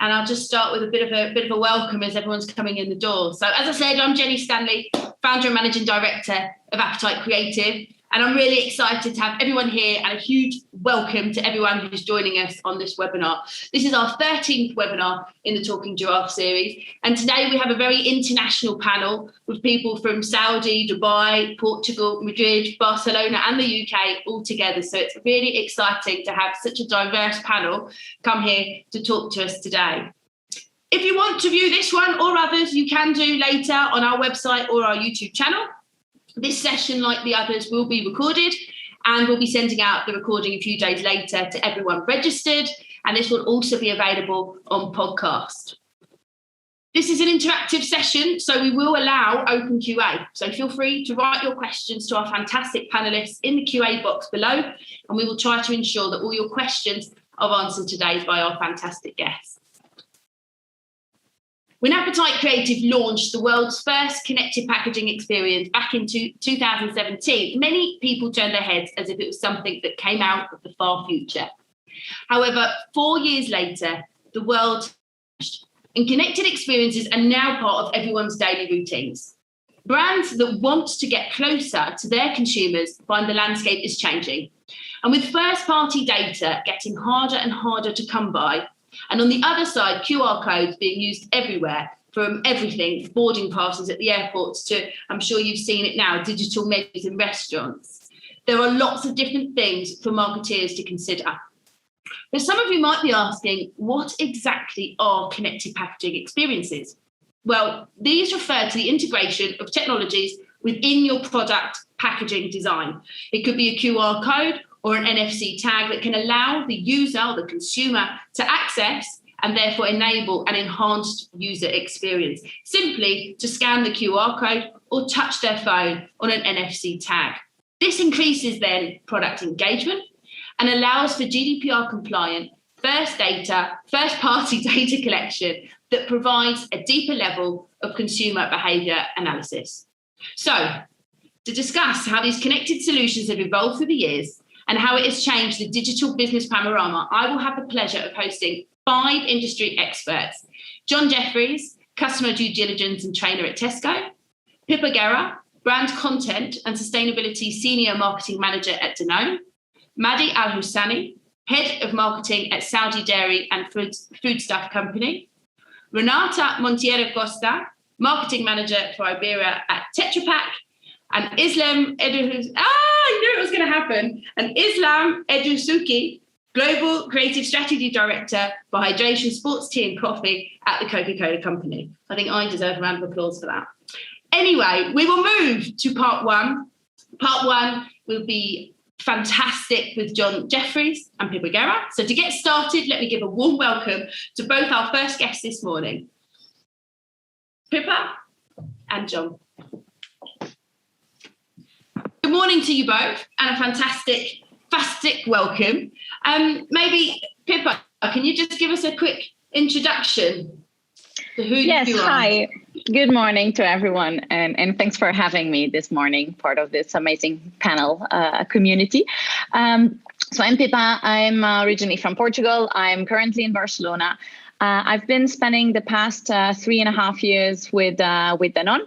And I'll just start with a bit of a welcome as everyone's coming in the door. So as I said, I'm Jenny Stanley, founder and managing director of Appetite Creative. And I'm really excited to have everyone here, and a huge welcome to everyone who's joining us on this webinar. This is our 13th webinar in the Talking Giraffe series. And today we have a very international panel with people from Saudi, Dubai, Portugal, Madrid, Barcelona, and the UK all together. So it's really exciting to have such a diverse panel come here to talk to us today. If you want to view this one or others, you can do later on our website or our YouTube channel. This session, like the others, will be recorded, and we'll be sending out the recording a few days later to everyone registered, and this will also be available on podcast. This is an interactive session, so we will allow open QA. So feel free to write your questions to our fantastic panellists in the QA box below, and we will try to ensure that all your questions are answered today by our fantastic guests. When Appetite Creative launched the world's first connected packaging experience back in 2017, many people turned their heads as if it was something that came out of the far future. However, 4 years later, the world changed, and connected experiences are now part of everyone's daily routines. Brands that want to get closer to their consumers find the landscape is changing. And with first-party data getting harder and harder to come by, and on the other side, QR codes being used everywhere, from everything, boarding passes at the airports to, I'm sure you've seen it now, digital menus in restaurants. There are lots of different things for marketeers to consider. But some of you might be asking, what exactly are connected packaging experiences? Well, these refer to the integration of technologies within your product packaging design. It could be a QR code or an NFC tag that can allow the user or the consumer to access and therefore enable an enhanced user experience, simply to scan the QR code or touch their phone on an NFC tag. This increases then product engagement and allows for GDPR compliant first-party data collection that provides a deeper level of consumer behaviour analysis. So, to discuss how these connected solutions have evolved through the years and how it has changed the digital business panorama, I will have the pleasure of hosting 5 industry experts. John Jeffryes, Customer Due Diligence and Trainer at Tesco. Pippa Guerra, Brand Content and Sustainability Senior Marketing Manager at Danone. Mahdi AlHusseini, Head of Marketing at Saudi Dairy and Foodstuff Company. Renata Monteiro Costa, Marketing Manager for Iberia at Tetra. And I knew it was going to happen. And ElDessouky, Global Creative Strategy Director for Hydration, Sports Tea and Coffee at the Coca-Cola Company. I think I deserve a round of applause for that. Anyway, we will move to part one. Part one will be fantastic with John Jeffryes and Pippa Guerra. So to get started, let me give a warm welcome to both our first guests this morning, Pippa and John. Good morning to you both, and a fantastic welcome. Maybe, Pippa, can you just give us a quick introduction to who you are? Yes, hi. Good morning to everyone, and thanks for having me this morning, part of this amazing panel community. So I'm Pippa. I'm originally from Portugal. I'm currently in Barcelona. I've been spending the past 3.5 years with Danone.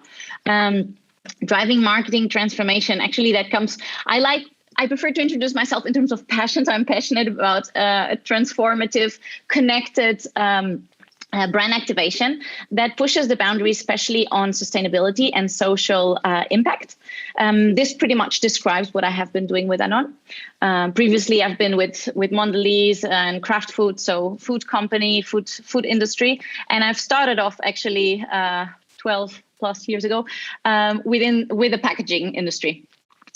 Driving marketing transformation. Actually, that comes, I prefer to introduce myself in terms of passion. So I'm passionate about a transformative, connected brand activation that pushes the boundaries, especially on sustainability and social impact. This pretty much describes what I have been doing with Danone. Previously, I've been with Mondelez and Kraft Food, so food company, food industry. And I've started off actually 12 plus years ago with the packaging industry.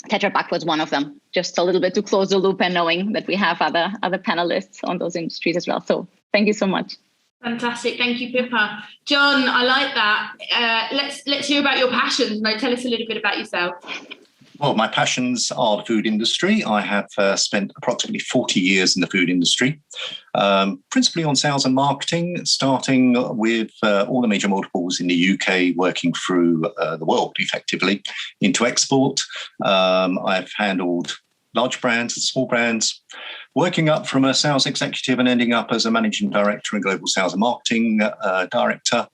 Tetra Pak was one of them, just a little bit to close the loop and knowing that we have other panelists on those industries as well. So thank you so much. Fantastic. Thank you, Pippa. John, I like that. Let's hear about your passions. Now, tell us a little bit about yourself. Well, my passions are the food industry. I have spent approximately 40 years in the food industry, principally on sales and marketing, starting with all the major multiples in the UK, working through the world effectively into export. I've handled large brands and small brands, working up from a sales executive and ending up as a managing director and global sales and marketing director,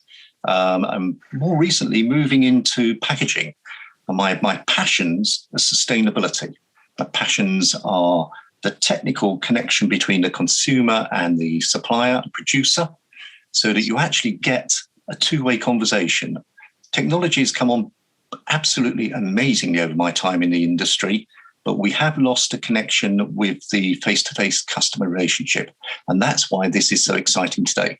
and more recently moving into packaging. And my passions are sustainability. My passions are the technical connection between the consumer and the supplier and producer, so that you actually get a two-way conversation. Technology has come on absolutely amazingly over my time in the industry, but we have lost a connection with the face-to-face customer relationship. And that's why this is so exciting today.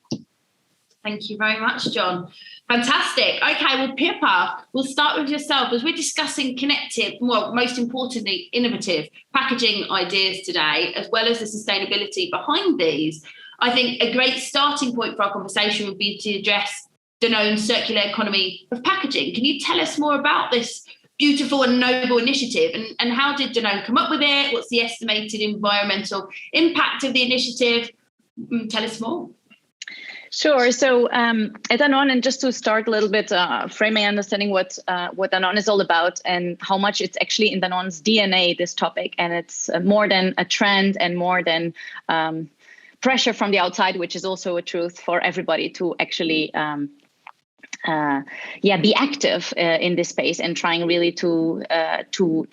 Thank you very much, John. Fantastic. Okay, well, Pippa, we'll start with yourself as we're discussing connected, well, most importantly, innovative packaging ideas today, as well as the sustainability behind these. I think a great starting point for our conversation would be to address Danone's circular economy of packaging. Can you tell us more about this beautiful and noble initiative, and how did Danone come up with it? What's the estimated environmental impact of the initiative? Tell us more. Sure. So at Danone, and just to start a little bit, frame my understanding what Danone is all about and how much it's actually in Danone's DNA, this topic, and it's more than a trend and more than pressure from the outside, which is also a truth for everybody to actually be active in this space and trying really to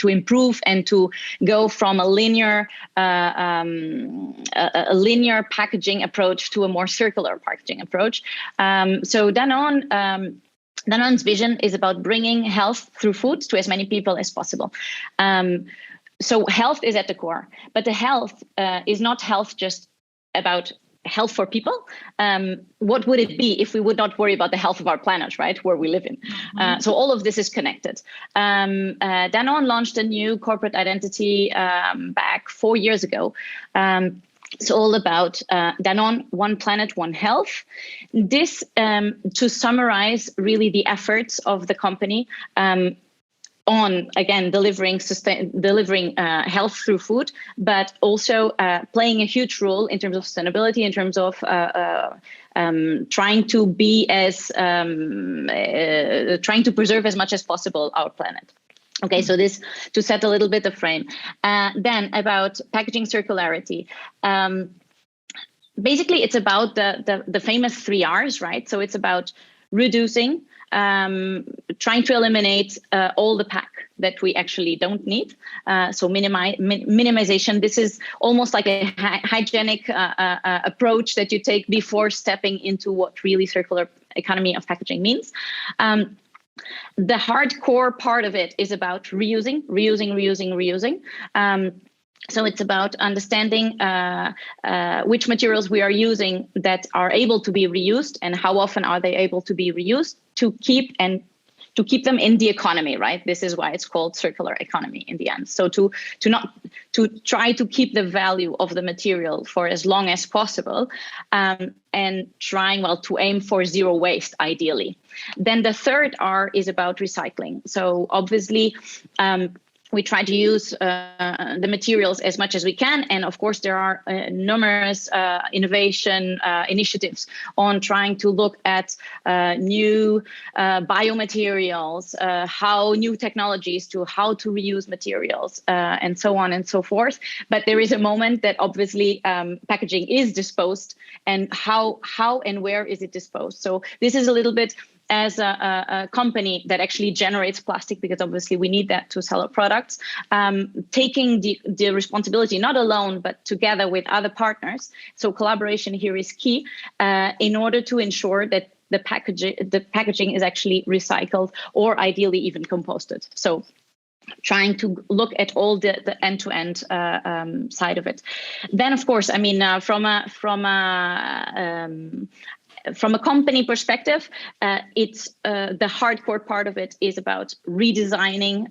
improve and to go from a linear packaging approach to a more circular packaging approach. So Danone's vision is about bringing health through food to as many people as possible. So health is at the core, but the health is not health just about health for people. What would it be if we would not worry about the health of our planet, right, where we live in? So all of this is connected. Danone launched a new corporate identity back 4 years ago. It's all about Danone, One Planet, One Health. This, to summarize really the efforts of the company on, again, delivering health through food, but also playing a huge role in terms of sustainability, in terms of trying to be as trying to preserve as much as possible our planet. Okay, so this to set a little bit of frame. Then about packaging circularity. Basically, it's about the famous 3 R's, right? So it's about reducing, trying to eliminate all the pack that we actually don't need. So minimization. This is almost like a hygienic approach that you take before stepping into what really circular economy of packaging means. The hardcore part of it is about reusing. So it's about understanding which materials we are using that are able to be reused and how often are they able to be reused to keep them in the economy, right? This is why it's called circular economy in the end. So to try to keep the value of the material for as long as possible, and trying to aim for zero waste ideally. Then the third R is about recycling. So obviously, we try to use the materials as much as we can. And of course, there are numerous innovation initiatives on trying to look at new biomaterials, how new technologies to how to reuse materials, and so on and so forth. But there is a moment that obviously packaging is disposed, and how and where is it disposed? So this is a little bit as a company that actually generates plastic, because obviously we need that to sell our products, taking the responsibility, not alone, but together with other partners. So collaboration here is key in order to ensure that the packaging is actually recycled or ideally even composted. So trying to look at all the end-to-end side of it. Then, of course, I mean, from a company perspective, it's the hardcore part of it is about designing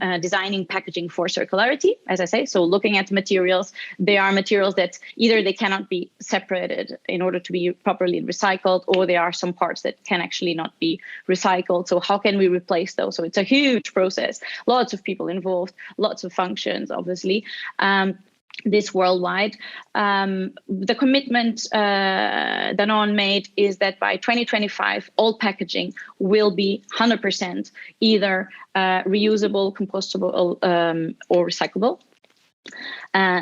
packaging for circularity, as I say. So looking at materials, they are materials that either they cannot be separated in order to be properly recycled, or there are some parts that can actually not be recycled. So how can we replace those? So it's a huge process, lots of people involved, lots of functions, obviously. This worldwide. The commitment Danone made is that by 2025, all packaging will be 100% either reusable, compostable, or recyclable.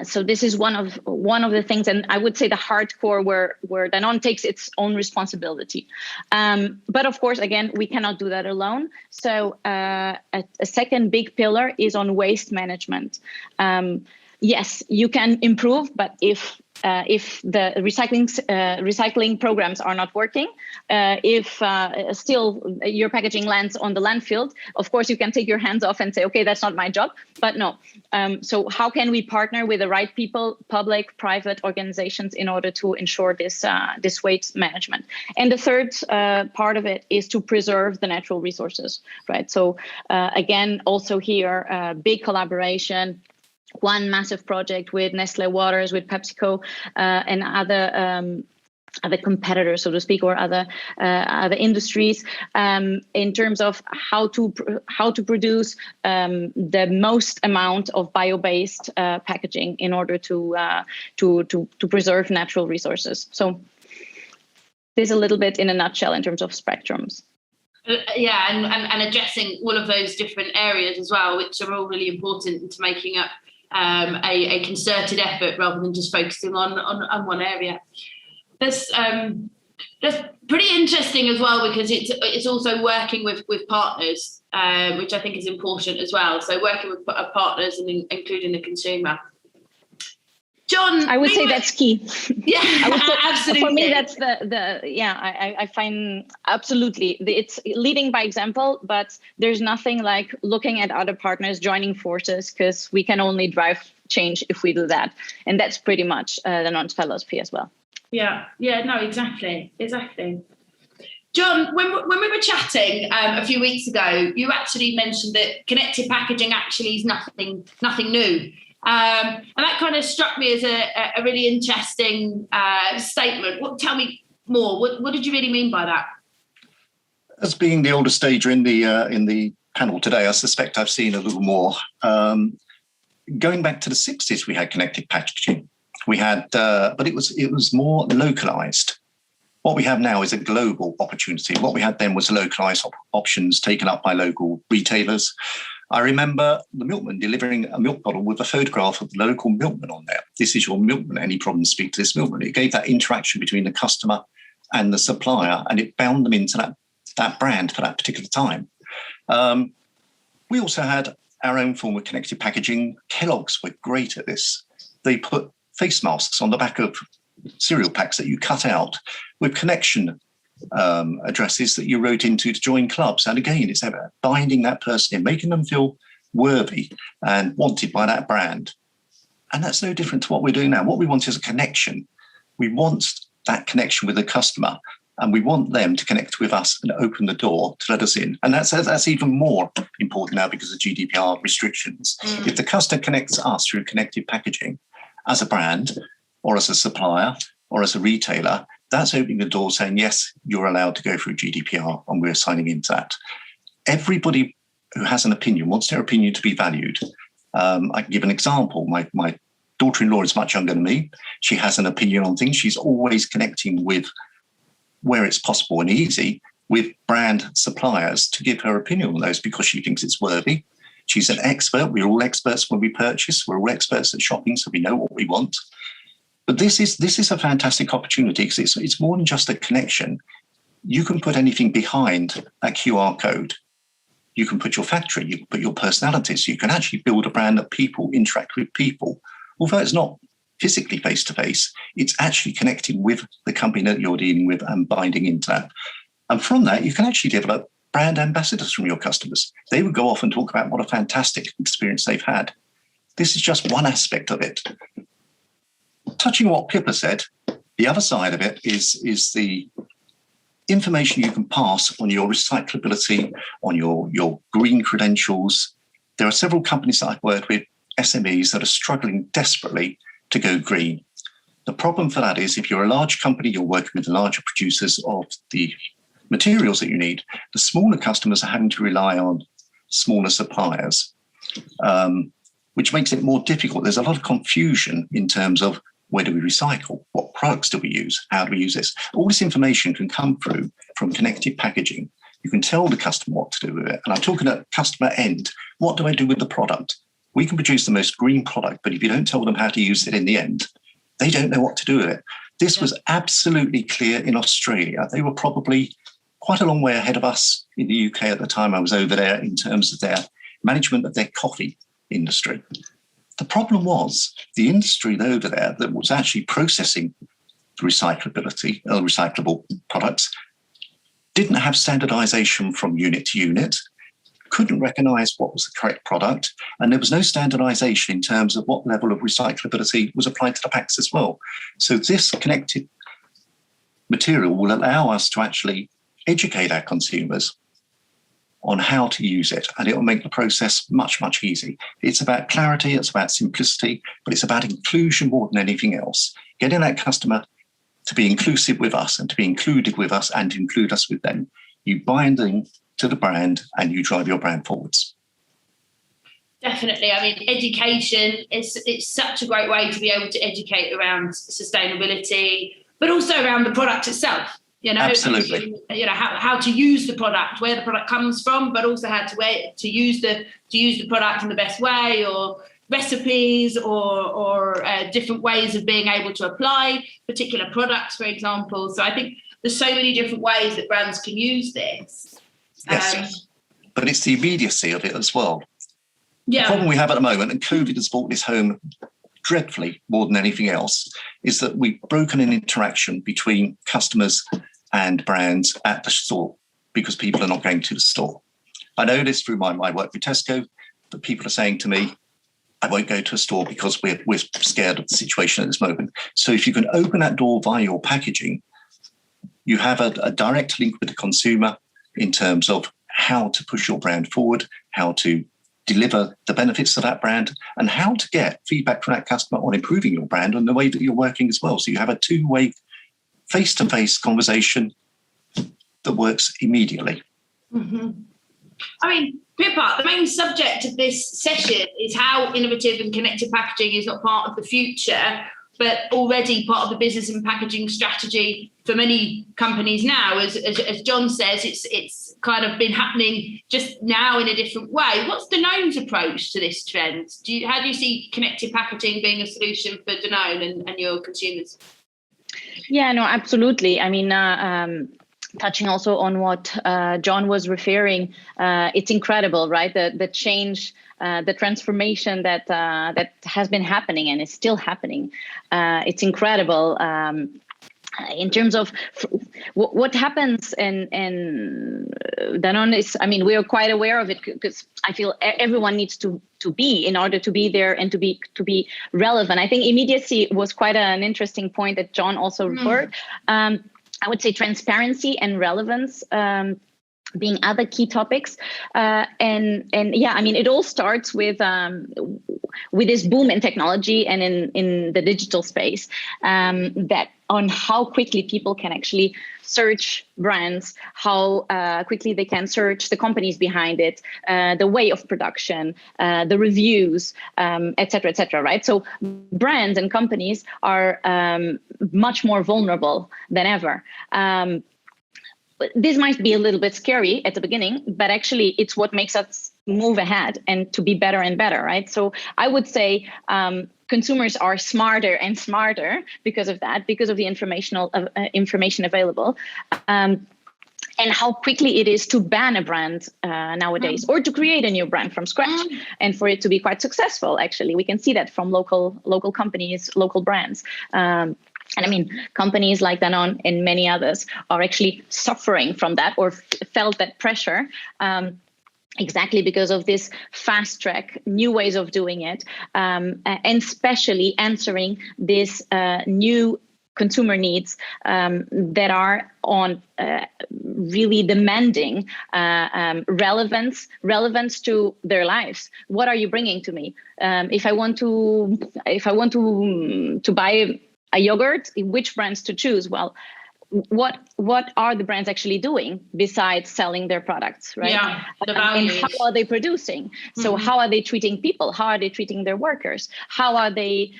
So this is one of the things, and I would say the hardcore where Danone takes its own responsibility. But of course, again, we cannot do that alone. So a second big pillar is on waste management. Yes, you can improve, but if the recycling programs are not working, if still your packaging lands on the landfill, of course you can take your hands off and say, okay, that's not my job. But no. So how can we partner with the right people, public, private organizations, in order to ensure this waste management? And the third part of it is to preserve the natural resources, right? So again, also here, big collaboration. One massive project with Nestle Waters, with PepsiCo, and other competitors, so to speak, or other industries, in terms of how to produce the most amount of bio-based packaging in order to preserve natural resources. So this is a little bit in a nutshell in terms of spectrums. Yeah, and addressing all of those different areas as well, which are all really important to making up a concerted effort rather than just focusing on one area. That's pretty interesting as well, because it's also working with partners, which I think is important as well. So working with partners and including the consumer. John, I would say that's key. Yeah, absolutely. For me, that's I find absolutely it's leading by example, but there's nothing like looking at other partners, joining forces, because we can only drive change if we do that. And that's pretty much Danone's philosophy as well. Yeah, no, exactly. John, when we were chatting a few weeks ago, you actually mentioned that connected packaging actually is nothing new. And that kind of struck me as a really interesting statement. Tell me more. What did you really mean by that? As being the older stager in the panel today, I suspect I've seen a little more. Going back to the 60s, we had connected packaging. We had, but it was more localized. What we have now is a global opportunity. What we had then was localized options taken up by local retailers. I remember the milkman delivering a milk bottle with a photograph of the local milkman on there. This is your milkman. Any problems, speak to this milkman. It gave that interaction between the customer and the supplier, and it bound them into that brand for that particular time. We also had our own form of connected packaging. Kellogg's were great at this. They put face masks on the back of cereal packs that you cut out with connection addresses that you wrote into to join clubs. And again, it's about binding that person in, making them feel worthy and wanted by that brand. And that's no different to what we're doing now. What we want is a connection. We want that connection with the customer, and we want them to connect with us and open the door to let us in. And that's even more important now because of GDPR restrictions. Mm. If the customer connects us through connected packaging as a brand or as a supplier or as a retailer, that's opening the door saying, yes, you're allowed to go through GDPR, and we're signing into that. Everybody who has an opinion wants their opinion to be valued. I can give an example. My daughter-in-law is much younger than me. She has an opinion on things. She's always connecting with, where it's possible and easy, with brand suppliers to give her opinion on those because she thinks it's worthy. She's an expert. We're all experts when we purchase. We're all experts at shopping, so we know what we want. But this is a fantastic opportunity because it's more than just a connection. You can put anything behind that QR code. You can put your factory, you can put your personalities. You can actually build a brand that people interact with people. Although it's not physically face-to-face, it's actually connecting with the company that you're dealing with and binding into that. And from that, you can actually develop brand ambassadors from your customers. They would go off and talk about what a fantastic experience they've had. This is just one aspect of it. Touching on what Pippa said, the other side of it is the information you can pass on your recyclability, on your green credentials. There are several companies that I've worked with, SMEs, that are struggling desperately to go green. The problem for that is if you're a large company, you're working with the larger producers of the materials that you need. The smaller customers are having to rely on smaller suppliers, which makes it more difficult. There's a lot of confusion in terms of where do we recycle? What products do we use? How do we use this? All this information can come through from connected packaging. You can tell the customer what to do with it. And I'm talking at customer end. What do I do with the product? We can produce the most green product, but if you don't tell them how to use it in the end, they don't know what to do with it. This was absolutely clear in Australia. They were probably quite a long way ahead of us in the UK at the time I was over there in terms of their management of their coffee industry. The problem was the industry over there that was actually processing recyclable products didn't have standardization from unit to unit, couldn't recognize what was the correct product, and there was no standardization in terms of what level of recyclability was applied to the packs as well. So this connected material will allow us to actually educate our consumers on how to use it, and it will make the process much, much easier. It's about clarity, it's about simplicity, but it's about inclusion more than anything else. Getting that customer to be inclusive with us and to be included with us and include us with them. You bind them to the brand and you drive your brand forwards. Definitely. I mean, education it's such a great way to be able to educate around sustainability, but also around the product itself. Absolutely. How to use the product, where the product comes from, but also how to use the product in the best way, or recipes, or different ways of being able to apply particular products, for example. So I think there's so many different ways that brands can use this. Yes, but it's the immediacy of it as well. Yeah. The problem we have at the moment, and COVID has brought this home dreadfully more than anything else, is that we've broken an interaction between customers and brands at the store because people are not going to the store. I know this through my work with Tesco, that people are saying to me, I won't go to a store because we're scared of the situation at this moment. So if you can open that door via your packaging, you have a direct link with the consumer in terms of how to push your brand forward, how to deliver the benefits of that brand, and how to get feedback from that customer on improving your brand and the way that you're working as well. So you have a two-way face-to-face conversation that works immediately. Mm-hmm. I mean, Pippa, the main subject of this session is how innovative and connected packaging is not part of the future, but already part of the business and packaging strategy for many companies now. As John says, it's kind of been happening just now in a different way. What's Danone's approach to this trend? How do you see connected packaging being a solution for Danone and your consumers? Yeah, no, absolutely. I mean, touching also on what John was referring, it's incredible, right? The change, the transformation that has been happening and is still happening. It's incredible. In terms of what happens in Danone is, I mean, we are quite aware of it because I feel everyone needs to be in order to be there and to be relevant. I think immediacy was quite an interesting point that John also referred. I would say transparency and relevance being other key topics. And yeah, I mean, it all starts with this boom in technology and in the digital space, that on how quickly people can actually search brands, how quickly they can search the companies behind it, the way of production, the reviews, et cetera, right? So brands and companies are much more vulnerable than ever. This might be a little bit scary at the beginning, but actually it's what makes us move ahead and to be better and better, right? So I would say consumers are smarter and smarter because of that, because of the information available. And how quickly it is to ban a brand nowadays, or to create a new brand from scratch, and for it to be quite successful. Actually, we can see that from local companies, local brands. And I mean, companies like Danone and many others are actually suffering from that, or felt that pressure, exactly because of this fast track, new ways of doing it, and especially answering this new consumer needs that are on really demanding relevance to their lives. What are you bringing to me? If I want to buy a yogurt, which brands to choose? Well, what are the brands actually doing besides selling their products, right? Yeah, the and values. how are they producing? So how are they treating people? How are they treating their workers? How are they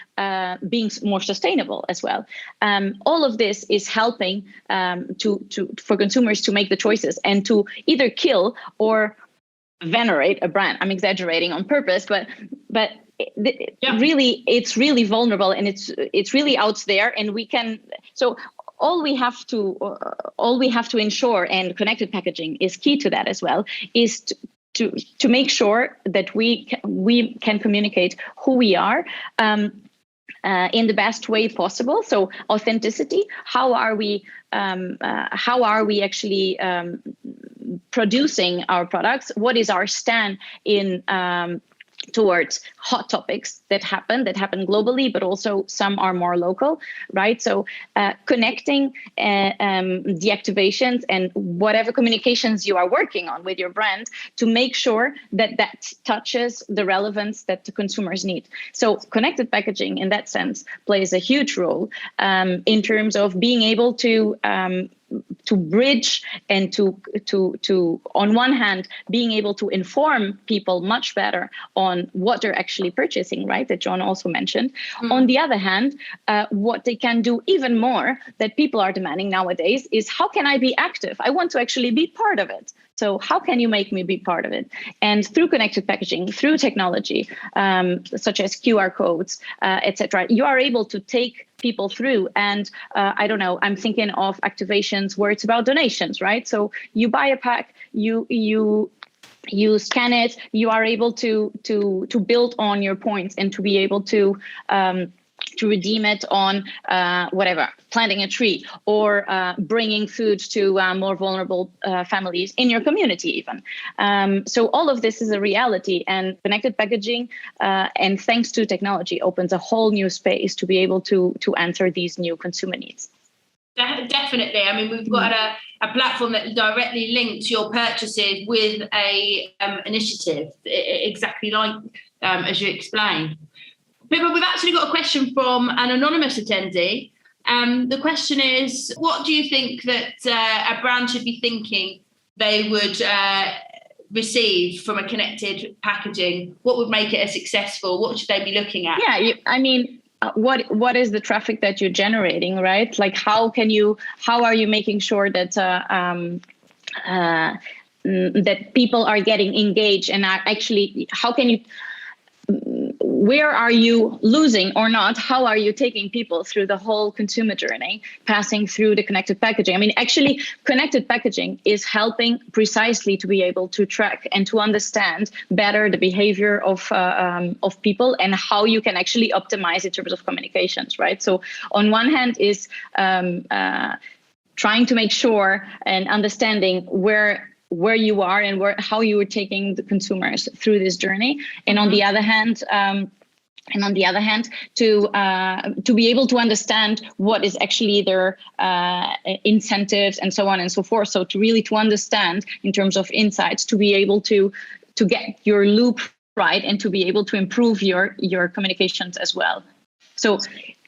being more sustainable as well? All of this is helping for consumers to make the choices and to either kill or venerate a brand. I'm exaggerating on purpose, but really, it's really vulnerable, and it's really out there, and we can. So all we have to ensure, and connected packaging is key to that as well, is to make sure that we can communicate who we are. In the best way possible. So authenticity. How are we actually producing our products? What is our stand in towards hot topics that happen globally, but also some are more local, right? So connecting the activations and whatever communications you are working on with your brand to make sure that touches the relevance that the consumers need. So connected packaging in that sense plays a huge role in terms of being able to bridge and to on one hand being able to inform people much better on what they're actually purchasing, right, that John also mentioned. On the other hand, what they can do even more that people are demanding nowadays is, how can I be active? I want to actually be part of it. So how can you make me be part of it? And through connected packaging, through technology, such as QR codes, etc., you are able to take people through. And I don't know, I'm thinking of activations where it's about donations, right? So you buy a pack, you scan it, you are able to build on your points and to be able to redeem it on whatever, planting a tree or bringing food to more vulnerable families in your community even. So all of this is a reality, and connected packaging and thanks to technology opens a whole new space to be able to answer these new consumer needs. Definitely. I mean, we've got a platform that directly links your purchases with a initiative, exactly like as you explained. Pippa, we've actually got a question from an anonymous attendee. The question is, what do you think that a brand should be thinking they would receive from a connected packaging? What would make it a successful? What should they be looking at? Yeah, I mean, what is the traffic that you're generating, right? Like, how are you making sure that that people are getting engaged and are actually, where are you losing or not? How are you taking people through the whole consumer journey, passing through the connected packaging? I mean, actually, connected packaging is helping precisely to be able to track and to understand better the behavior of people and how you can actually optimize in terms of communications, right? So on one hand is trying to make sure and understanding where you are and how you are taking the consumers through this journey, and on the other hand, to be able to understand what is actually their incentives and so on and so forth. So to understand in terms of insights, to be able to get your loop right and to be able to improve your communications as well. So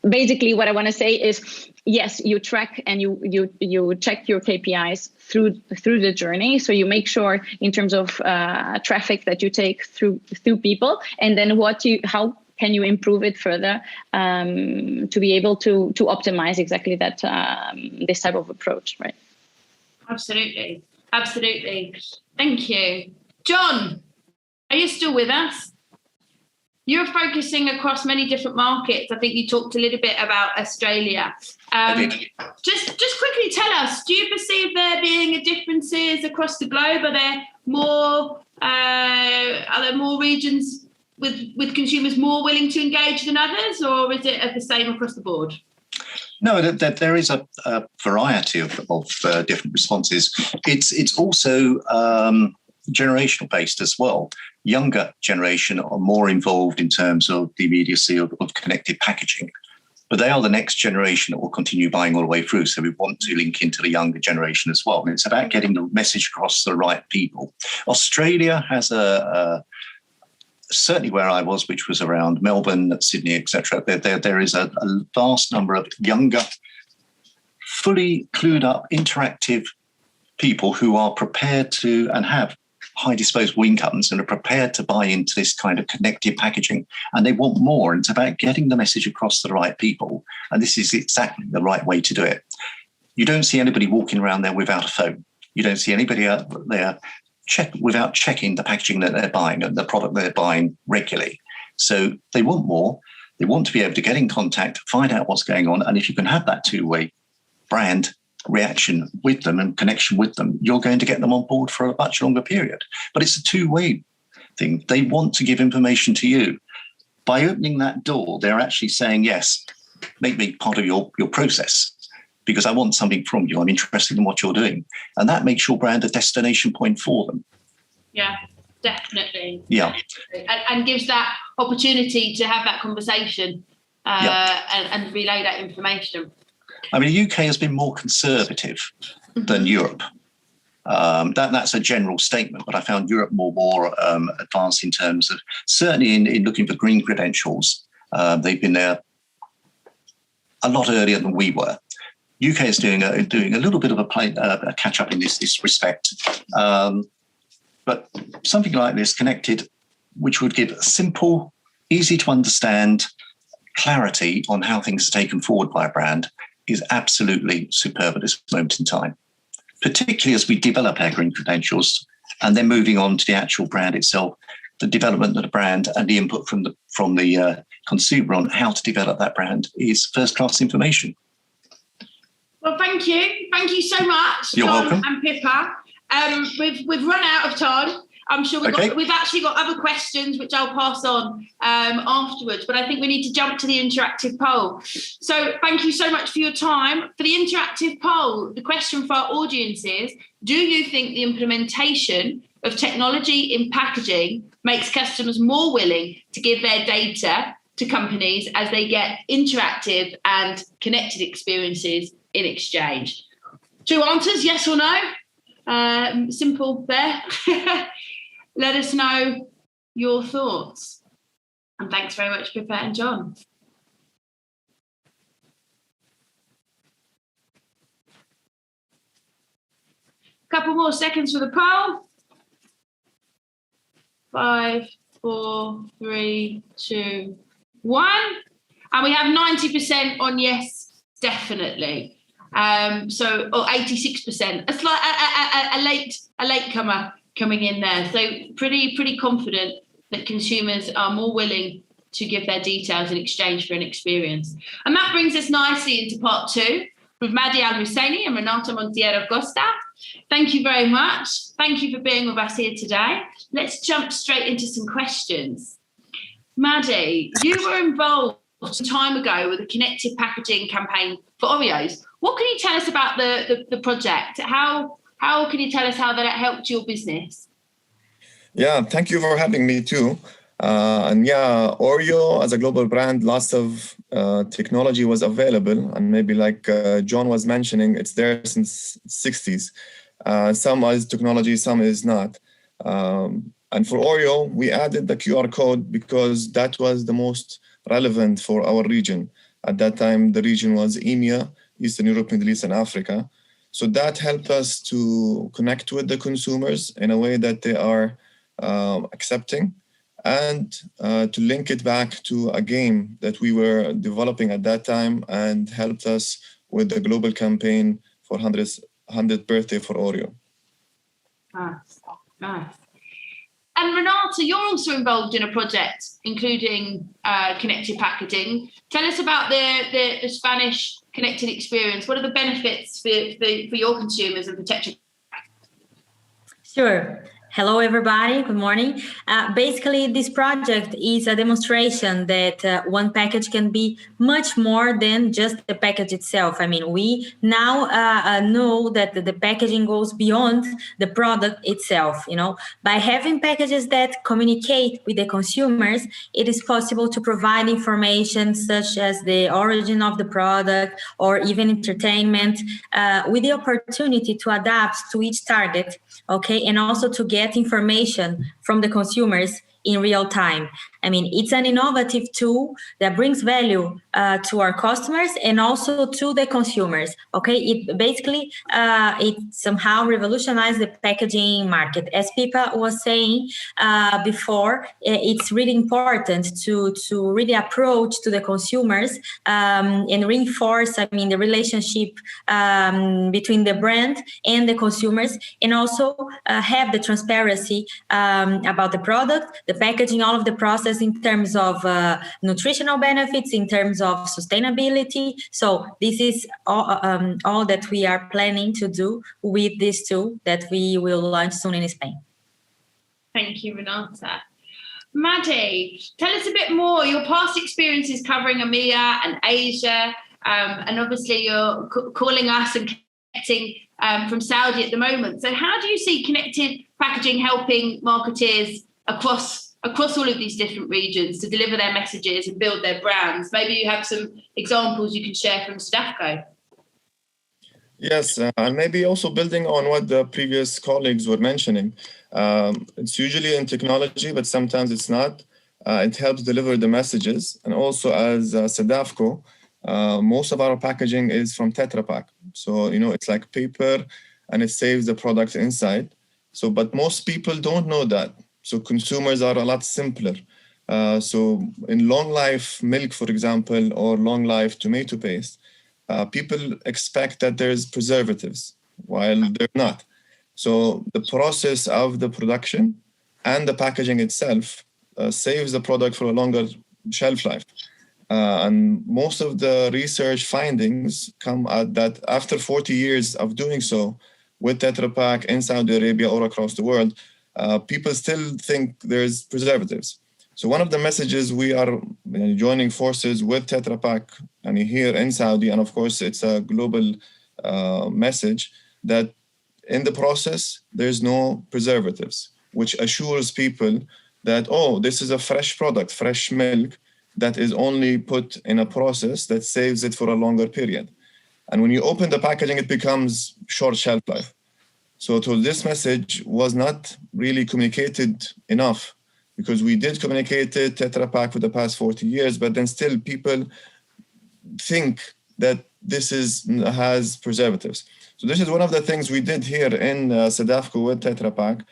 basically what I want to say is, yes, you track and you check your KPIs through the journey. So you make sure in terms of traffic that you take through people, and then how can you improve it further to be able to optimize exactly that this type of approach, right? Absolutely. Thank you. John, are you still with us? You're focusing across many different markets. I think you talked a little bit about Australia. Just quickly tell us, do you perceive there being differences across the globe? Are there more regions with consumers more willing to engage than others, or is it the same across the board? No, there is a variety of different responses. It's also generational based as well. Younger generation are more involved in terms of the immediacy of connected packaging, but they are the next generation that will continue buying all the way through. So we want to link into the younger generation as well. And it's about getting the message across to the right people. Australia has certainly where I was, which was around Melbourne, Sydney, etc. There is a vast number of younger, fully clued up, interactive people who are prepared to and have high disposable incomes and are prepared to buy into this kind of connected packaging, and they want more. And it's about getting the message across to the right people. And this is exactly the right way to do it. You don't see anybody walking around there without a phone. You don't see anybody out there without checking the packaging that they're buying and the product they're buying regularly. So they want more. They want to be able to get in contact, find out what's going on. And if you can have that two-way brand reaction with them and connection with them, you're going to get them on board for a much longer period. But it's a two-way thing. They want to give information to you. By opening that door, they're actually saying, yes, make me part of your process because I want something from you. I'm interested in what you're doing. And that makes your brand a destination point for them. Yeah, definitely. Yeah. And gives that opportunity to have that conversation and relay that information. I mean, the UK has been more conservative than Europe. That's a general statement, but I found Europe more advanced in terms of, certainly in looking for green credentials. They've been there a lot earlier than we were. UK is doing a little bit of a catch up in this respect. But something like this, connected, which would give simple, easy to understand clarity on how things are taken forward by a brand, is absolutely superb at this moment in time, particularly as we develop our green credentials and then moving on to the actual brand itself, the development of the brand and the input from the consumer on how to develop that brand is first-class information. Well, thank you. Thank you so much, You're John welcome. and Pippa. We've run out of time. I'm sure we've actually got other questions which I'll pass on afterwards, but I think we need to jump to the interactive poll. So thank you so much for your time. For the interactive poll, the question for our audience is, do you think the implementation of technology in packaging makes customers more willing to give their data to companies as they get interactive and connected experiences in exchange? 2 answers, yes or no. Simple there. Let us know your thoughts. And thanks very much, Pippa and John. Couple more seconds for the poll. 5, 4, 3, 2, 1. And we have 90% on yes, definitely. Or 86%. It's like a latecomer coming in there. So pretty confident that consumers are more willing to give their details in exchange for an experience. And that brings us nicely into part 2 with Mahdi AlHusseini and Renata Monteiro Costa. Thank you very much. Thank you for being with us here today. Let's jump straight into some questions. Mahdi, you were involved some time ago with a connected packaging campaign for Oreos. What can you tell us about the project? How can you tell us how that helped your business? Yeah, thank you for having me too. Oreo as a global brand, lots of technology was available, and maybe like John was mentioning, it's there since 60s. Some is technology, some is not. And for Oreo, we added the QR code because that was the most relevant for our region. At that time, the region was EMEA, Eastern Europe, Middle East, and Africa. So that helped us to connect with the consumers in a way that they are accepting, and to link it back to a game that we were developing at that time and helped us with the global campaign for 100th birthday for Oreo. Nice. And Renata, you're also involved in a project including connected packaging. Tell us about the Spanish connected experience. What are the benefits for your consumers and for Tetra? Sure. Hello, everybody. Good morning. Basically, this project is a demonstration that one package can be much more than just the package itself. I mean, we now know that the packaging goes beyond the product itself. You know, by having packages that communicate with the consumers, it is possible to provide information such as the origin of the product or even entertainment, with the opportunity to adapt to each target. Okay, and also to get information from the consumers in real time. I mean, it's an innovative tool that brings value to our customers and also to the consumers. Okay, it basically it somehow revolutionized the packaging market. As Pippa was saying before, it's really important to really approach to the consumers and reinforce, I mean, the relationship between the brand and the consumers, and also have the transparency about the product, the packaging, all of the process in terms of nutritional benefits, in terms of sustainability. So this is all that we are planning to do with this tool that we will launch soon in Spain. Thank you, Renata. Mahdi, tell us a bit more, your past experiences covering EMEA and Asia, and obviously you're calling us and connecting from Saudi at the moment. So how do you see connected packaging helping marketeers across all of these different regions to deliver their messages and build their brands? Maybe you have some examples you can share from SADAFCO. Yes, and maybe also building on what the previous colleagues were mentioning. It's usually in technology, but sometimes it's not. It helps deliver the messages. And also as SADAFCO, most of our packaging is from Tetra Pak. So, it's like paper and it saves the product inside. So, but most people don't know that. So consumers are a lot simpler. So in long life milk, for example, or long life tomato paste, people expect that there's preservatives while they're not. So the process of the production and the packaging itself saves the product for a longer shelf life. And most of the research findings come out that after 40 years of doing so with Tetra Pak in Saudi Arabia or across the world, people still think there's preservatives. So one of the messages, we are joining forces with Tetra Pak and here in Saudi, and of course it's a global message that in the process, there's no preservatives, which assures people that, this is a fresh product, fresh milk, that is only put in a process that saves it for a longer period. And when you open the packaging, it becomes short shelf life. So this message was not really communicated enough, because we did communicate it, Tetra Pak, for the past 40 years, but then still people think that this has preservatives. So this is one of the things we did here in SADAFCO with Tetra Pak,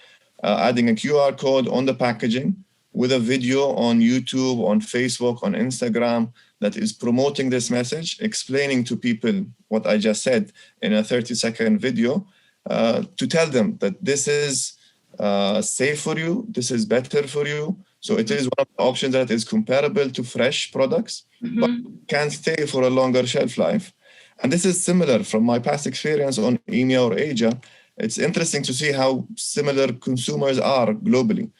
adding a QR code on the packaging with a video on YouTube, on Facebook, on Instagram that is promoting this message, explaining to people what I just said in a 30-second video, to tell them that this is safe for you, this is better for you. So it is one of the options that is comparable to fresh products, but can stay for a longer shelf life. And this is similar from my past experience on EMEA or Asia. It's interesting to see how similar consumers are globally.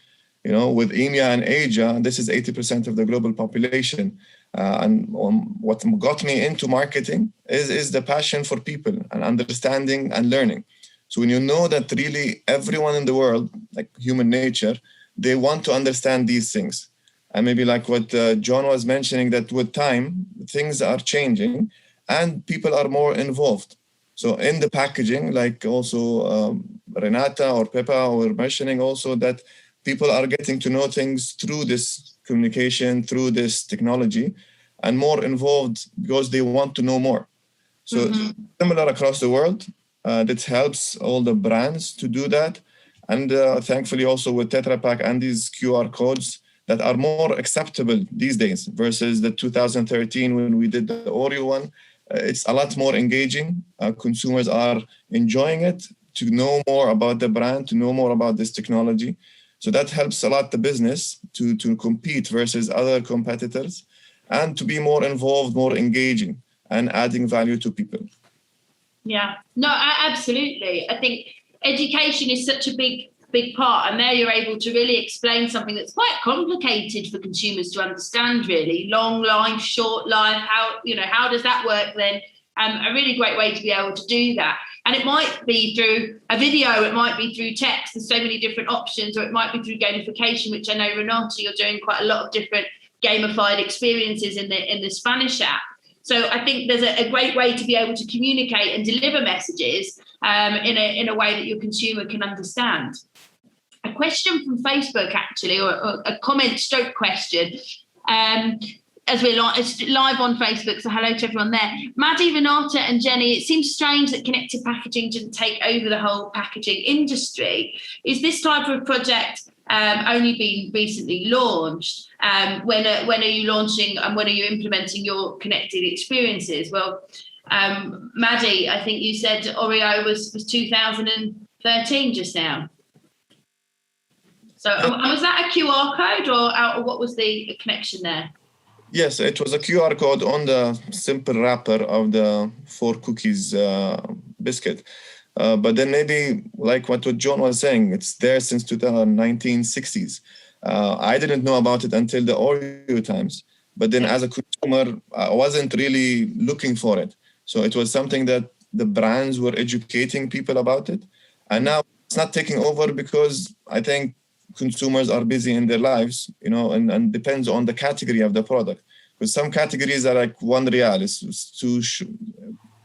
With EMEA and Asia, this is 80% of the global population. And what got me into marketing is the passion for people and understanding and learning. So when you know that really everyone in the world, like human nature, they want to understand these things. And maybe like what John was mentioning, that with time, things are changing and people are more involved. So in the packaging, like also Renata or Pippa were mentioning also that people are getting to know things through this communication, through this technology, and more involved because they want to know more. So similar across the world, that helps all the brands to do that. And thankfully also with Tetra Pak and these QR codes that are more acceptable these days versus the 2013 when we did the Oreo one. It's a lot more engaging. Consumers are enjoying it, to know more about the brand, to know more about this technology. So that helps a lot the business to compete versus other competitors and to be more involved, more engaging and adding value to people. Yeah, no, absolutely. I think education is such a big part, and there you're able to really explain something that's quite complicated for consumers to understand, really. Long life, short life, how does that work then? A really great way to be able to do that. And it might be through a video, it might be through text, there's so many different options, or it might be through gamification, which I know, Renata, you're doing quite a lot of different gamified experiences in the Spanish app. So I think there's a great way to be able to communicate and deliver messages in a way that your consumer can understand. a question from Facebook, actually, or a comment stroke question. As we're live on Facebook, so hello to everyone there. Mahdi, Renata and Jenny, it seems strange that connected packaging didn't take over the whole packaging industry. Is this type of project only been recently launched? When are you launching and when are you implementing your connected experiences? Well, Mahdi, I think you said Oreo was 2013 just now. So was that a QR code or what was the connection there? Yes, it was a QR code on the simple wrapper of the 4 cookies biscuit. But then maybe like what John was saying, it's there since 1960s. I didn't know about it until the Oreo times. But then as a consumer, I wasn't really looking for it. So it was something that the brands were educating people about it. And now it's not taking over because I think consumers are busy in their lives, and depends on the category of the product. Because some categories are like $1, it's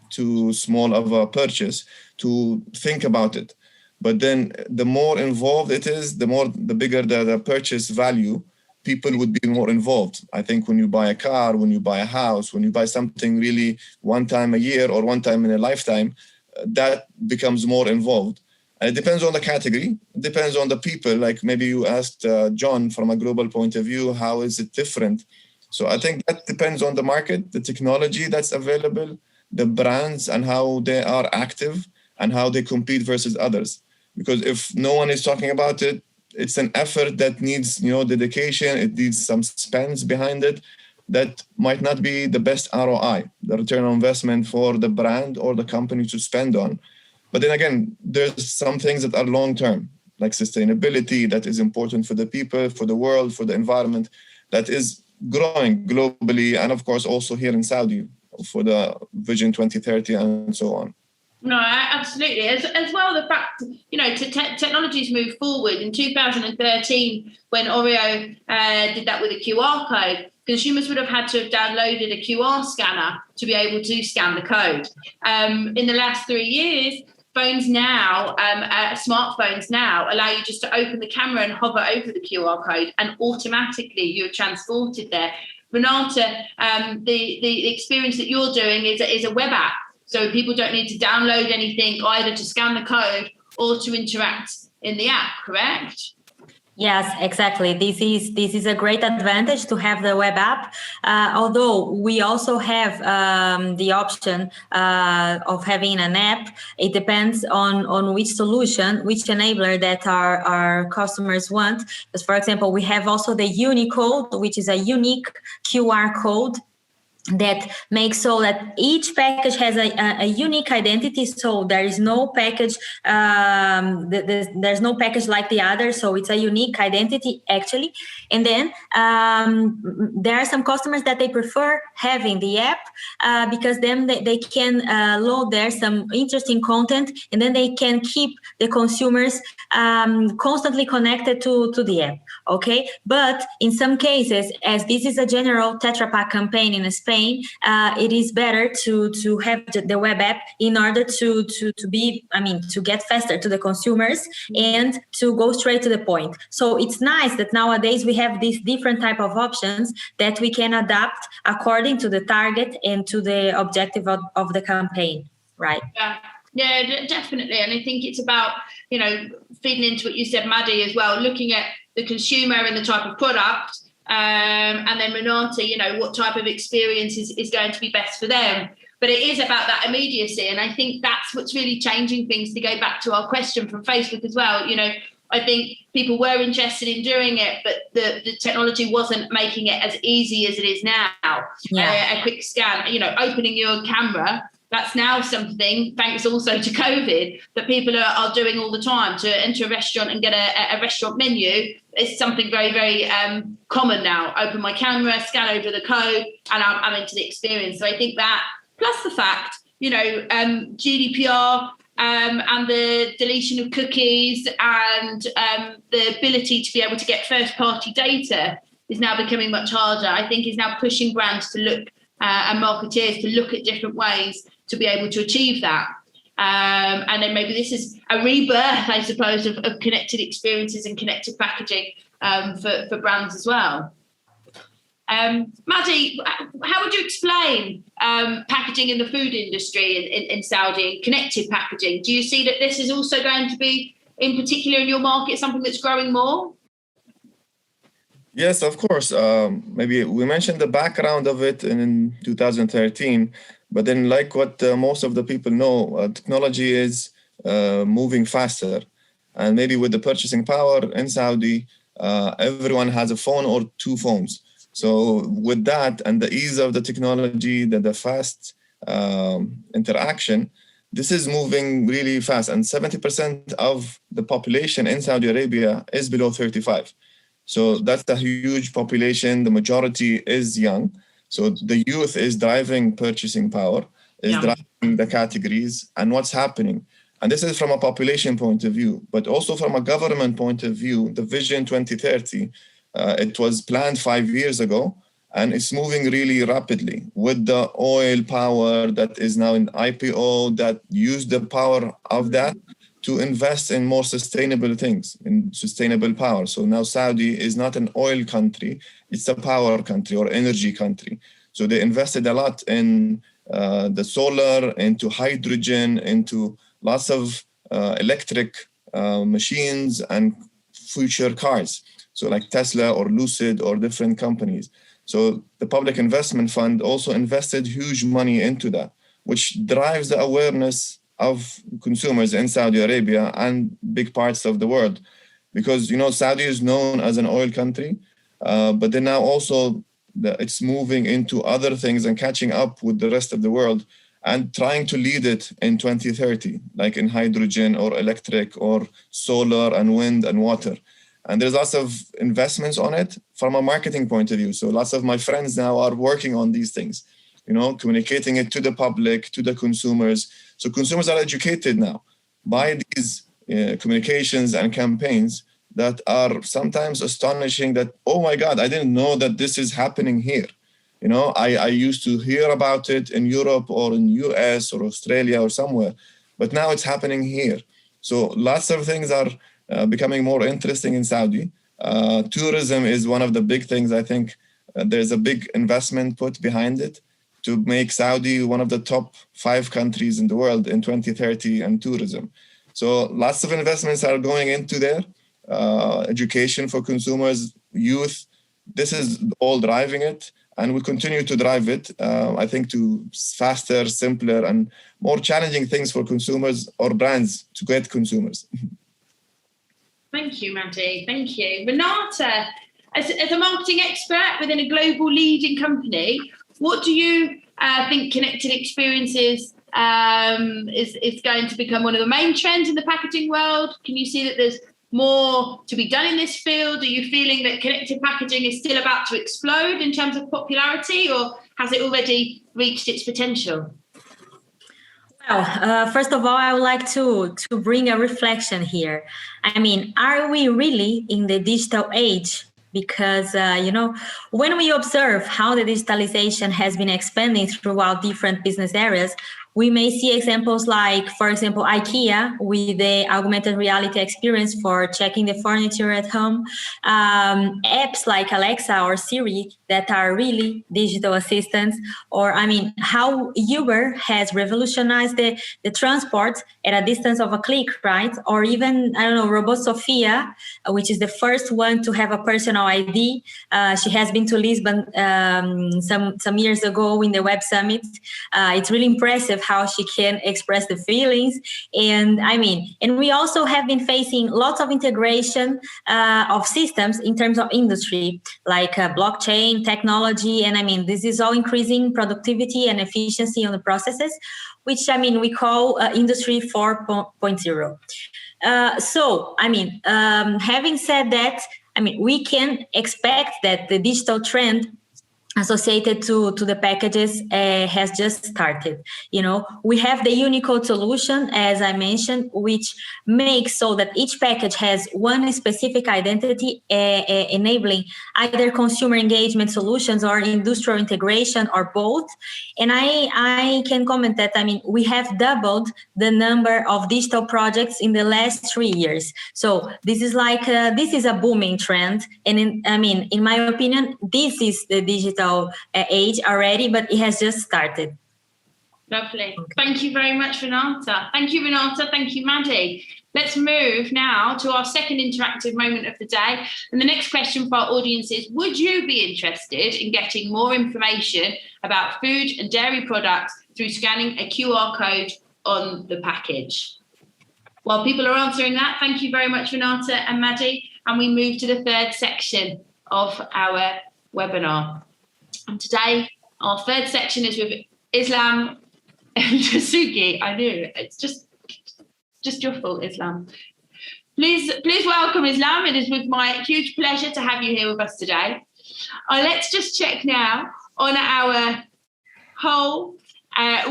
too small of a purchase to think about it. But then the more involved it is, the bigger the purchase value, people would be more involved. I think when you buy a car, when you buy a house, when you buy something really one time a year or one time in a lifetime, that becomes more involved. And it depends on the category, it depends on the people. Like maybe you asked John from a global point of view, how is it different? So I think that depends on the market, the technology that's available, the brands and how they are active and how they compete versus others. Because if no one is talking about it, it's an effort that needs, dedication. It needs some spends behind it that might not be the best ROI, the return on investment for the brand or the company to spend on. But then again, there's some things that are long-term, like sustainability, that is important for the people, for the world, for the environment, that is growing globally. And of course, also here in Saudi for the Vision 2030 and so on. No, absolutely. As well, the fact, technologies move forward. In 2013, when Oreo did that with a QR code, consumers would have had to have downloaded a QR scanner to be able to scan the code. In the last 3 years, phones now, smartphones now allow you just to open the camera and hover over the QR code and automatically you're transported there. Renata, the experience that you're doing is a web app. So people don't need to download anything either to scan the code or to interact in the app, correct? Yes, exactly. This is a great advantage to have the web app. Although we also have the option of having an app. It depends on which solution, which enabler that our customers want. Because, for example, we have also the Unicode, which is a unique QR code that makes so that each package has a unique identity. So there is no package, there's no package like the other. So it's a unique identity actually. And then there are some customers that they prefer having the app because then they can load there some interesting content, and then they can keep the consumers constantly connected to the app. Okay, but in some cases, as this is a general Tetra Pak campaign in Spain, it is better to have the web app in order to get faster to the consumers and to go straight to the point. So it's nice that nowadays we have these different type of options that we can adapt according to the target and to the objective of the campaign, right? Yeah, definitely. And I think it's about, feeding into what you said, Mahdi, as well, looking at the consumer and the type of product. And then Renata, what type of experience is going to be best for them. But it is about that immediacy. And I think that's what's really changing things, to go back to our question from Facebook as well. I think people were interested in doing it, but the technology wasn't making it as easy as it is now. Yeah. A quick scan, opening your camera, that's now something, thanks also to COVID, that people are doing all the time. To enter a restaurant and get a restaurant menu is something very, very common now. Open my camera, scan over the code, and I'm into the experience. So I think that, plus the fact, GDPR and the deletion of cookies and the ability to be able to get first-party data is now becoming much harder. I think is now pushing brands to look and marketeers to look at different ways to be able to achieve that. And then maybe this is a rebirth, I suppose, of connected experiences and connected packaging for brands as well. Mahdi, how would you explain packaging in the food industry in Saudi and connected packaging? Do you see that this is also going to be, in particular in your market, something that's growing more? Yes, of course. Maybe we mentioned the background of it in 2013, but then like what most of the people know, technology is moving faster. And maybe with the purchasing power in Saudi, everyone has a phone or two phones. So with that and the ease of the technology, the fast interaction, this is moving really fast. And 70% of the population in Saudi Arabia is below 35. So that's a huge population. The majority is young. So the youth is driving purchasing power, is driving the categories and what's happening. And this is from a population point of view, but also from a government point of view, the Vision 2030, it was planned 5 years ago, and it's moving really rapidly with the oil power that is now in IPO that use the power of that to invest in more sustainable things, in sustainable power. So now Saudi is not an oil country, it's a power country or energy country. So they invested a lot in the solar, into hydrogen, into lots of electric machines and future cars. So like Tesla or Lucid or different companies. So the Public Investment Fund also invested huge money into that, which drives the awareness of consumers in Saudi Arabia and big parts of the world. Because, Saudi is known as an oil country, but then now also it's moving into other things and catching up with the rest of the world and trying to lead it in 2030, like in hydrogen or electric or solar and wind and water. And there's lots of investments on it from a marketing point of view. So lots of my friends now are working on these things, communicating it to the public, to the consumers. So consumers are educated now by these communications and campaigns that are sometimes astonishing that, oh my God, I didn't know that this is happening here. I used to hear about it in Europe or in US or Australia or somewhere, but now it's happening here. So lots of things are becoming more interesting in Saudi. Tourism is one of the big things. I think there's a big investment put behind it to make Saudi one of the top 5 countries in the world in 2030 and tourism. So lots of investments are going into there. Education for consumers, youth, this is all driving it. And we continue to drive it, I think, to faster, simpler, and more challenging things for consumers or brands to get consumers. Thank you, Mahdi. Thank you. Renata, as a marketing expert within a global leading company, what do you think connected experiences is going to become one of the main trends in the packaging world? Can you see that there's more to be done in this field? Are you feeling that connected packaging is still about to explode in terms of popularity, or has it already reached its potential? Well, first of all, I would like to bring a reflection here. I mean, are we really in the digital age? Because, when we observe how the digitalization has been expanding throughout different business areas, we may see examples like, for example, IKEA with the augmented reality experience for checking the furniture at home, apps like Alexa or Siri that are really digital assistants, or how Uber has revolutionized the transport at a distance of a click, right? Or even, Robot Sophia, which is the first one to have a personal ID. She has been to Lisbon some years ago in the Web Summit. It's really impressive how she can express the feelings. And we also have been facing lots of integration of systems in terms of industry, like blockchain technology. And this is all increasing productivity and efficiency on the processes, which we call Industry 4.0. Having said that, we can expect that the digital trend associated to the packages has just started. We have the Unicode solution, as I mentioned, which makes so that each package has one specific identity, enabling either consumer engagement solutions or industrial integration or both. And I can comment that, we have doubled the number of digital projects in the last 3 years. So this is this is a booming trend. And in my opinion, this is the digital age already, but it has just started. Lovely. Okay. Thank you very much, Renata. Thank you, Renata. Thank you, Mahdi. Let's move now to our second interactive moment of the day. And the next question for our audience is, would you be interested in getting more information about food and dairy products through scanning a QR code on the package? While people are answering that, thank you very much, Renata and Mahdi. And we move to the third section of our webinar. And today, our third section is with Islam ElDessouky. I knew it's just your fault, Islam. Please welcome Islam. It is with my huge pleasure to have you here with us today. Let's just check now on our poll.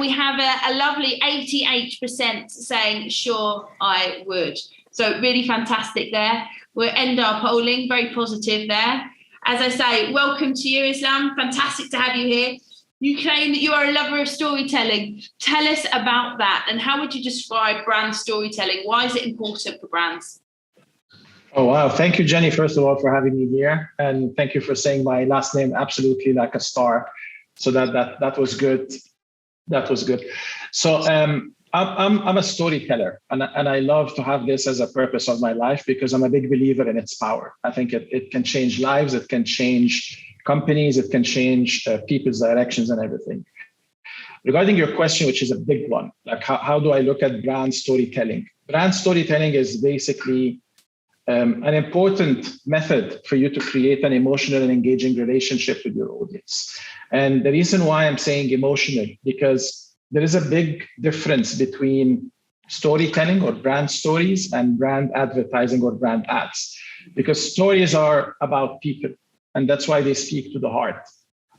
We have a lovely 88% saying, sure, I would. So really fantastic there. We'll end our polling, very positive there. As I say, welcome to you, Islam. Fantastic to have you here. You claim that you are a lover of storytelling. Tell us about that, and how would you describe brand storytelling? Why is it important for brands? Oh, wow. Thank you, Jenny, first of all, for having me here. And thank you for saying my last name absolutely like a star. So that was good. That was good. So I'm a storyteller, and I love to have this as a purpose of my life because I'm a big believer in its power. I think it can change lives, it can change companies, it can change people's directions and everything. Regarding your question, which is a big one, like how do I look at brand storytelling? Brand storytelling is basically an important method for you to create an emotional and engaging relationship with your audience. And the reason why I'm saying emotional, because there is a big difference between storytelling or brand stories and brand advertising or brand ads, because stories are about people, and that's why they speak to the heart.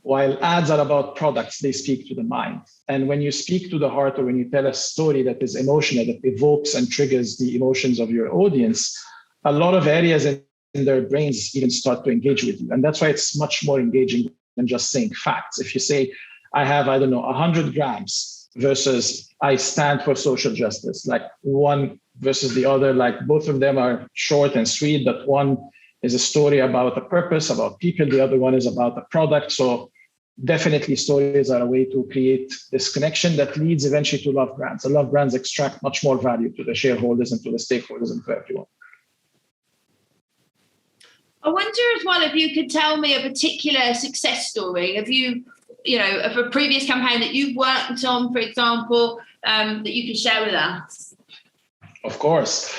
While ads are about products, they speak to the mind. And when you speak to the heart, or when you tell a story that is emotional, that evokes and triggers the emotions of your audience, a lot of areas in their brains even start to engage with you. And that's why it's much more engaging than just saying facts. If you say, I have, 100 grams versus I stand for social justice, like one versus the other, like both of them are short and sweet, but one is a story about a purpose, about people, the other one is about a product. So definitely stories are a way to create this connection that leads eventually to love brands. And love brands extract much more value to the shareholders and to the stakeholders and to everyone. I wonder as well if you could tell me a particular success story. Have you, of a previous campaign that you've worked on, for example, that you can share with us? Of course.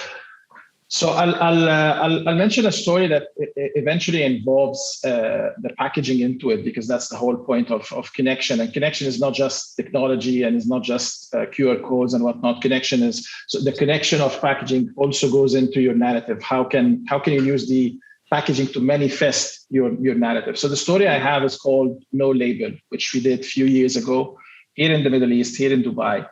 So I'll mention a story that eventually involves the packaging into it, because that's the whole point of connection. And connection is not just technology, and it's not just QR codes and whatnot. Connection is, so the connection of packaging also goes into your narrative. How can you use the packaging to manifest your narrative? So the story I have is called No Label, which we did a few years ago here in the Middle East, here in Dubai.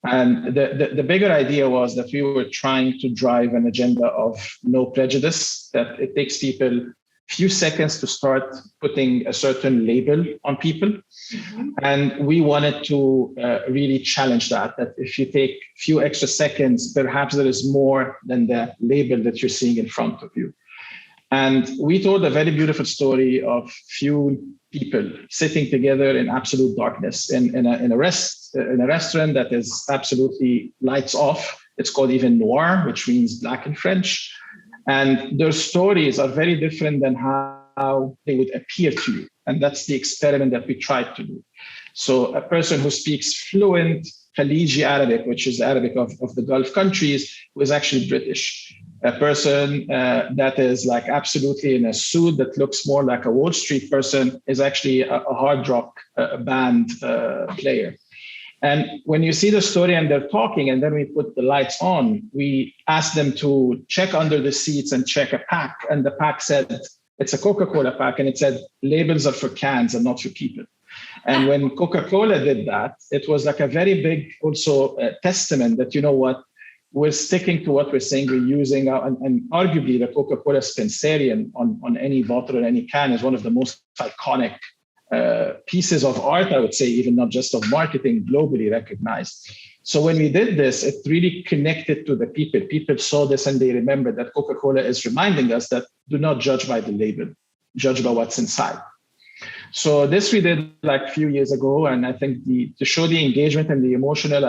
And the bigger idea was that we were trying to drive an agenda of no prejudice, that it takes people a few seconds to start putting a certain label on people. Mm-hmm. And we wanted to really challenge that if you take a few extra seconds, perhaps there is more than the label that you're seeing in front of you. And we told a very beautiful story of few people sitting together in absolute darkness in a restaurant that is absolutely lights off. It's called even noir, which means black in French. And their stories are very different than how they would appear to you. And that's the experiment that we tried to do. So a person who speaks fluent Khaliji Arabic, which is Arabic of the Gulf countries, who is actually British. A person that is like absolutely in a suit that looks more like a Wall Street person is actually a hard rock band player. And when you see the story and they're talking, and then we put the lights on, we asked them to check under the seats and check a pack. And the pack said, It's a Coca-Cola pack, and it said labels are for cans and not for people. And when Coca-Cola did that, it was like a very big also testament that, you know what, we're sticking to what we're saying we're using. And arguably the Coca-Cola Spencerian on any bottle or any can is one of the most iconic pieces of art, I would say, even not just of marketing, globally recognized. So when we did this, it really connected to the people. People saw this and they remembered that Coca-Cola is reminding us that do not judge by the label, judge by what's inside. So this we did like a few years ago. And I think to show the engagement and the emotional,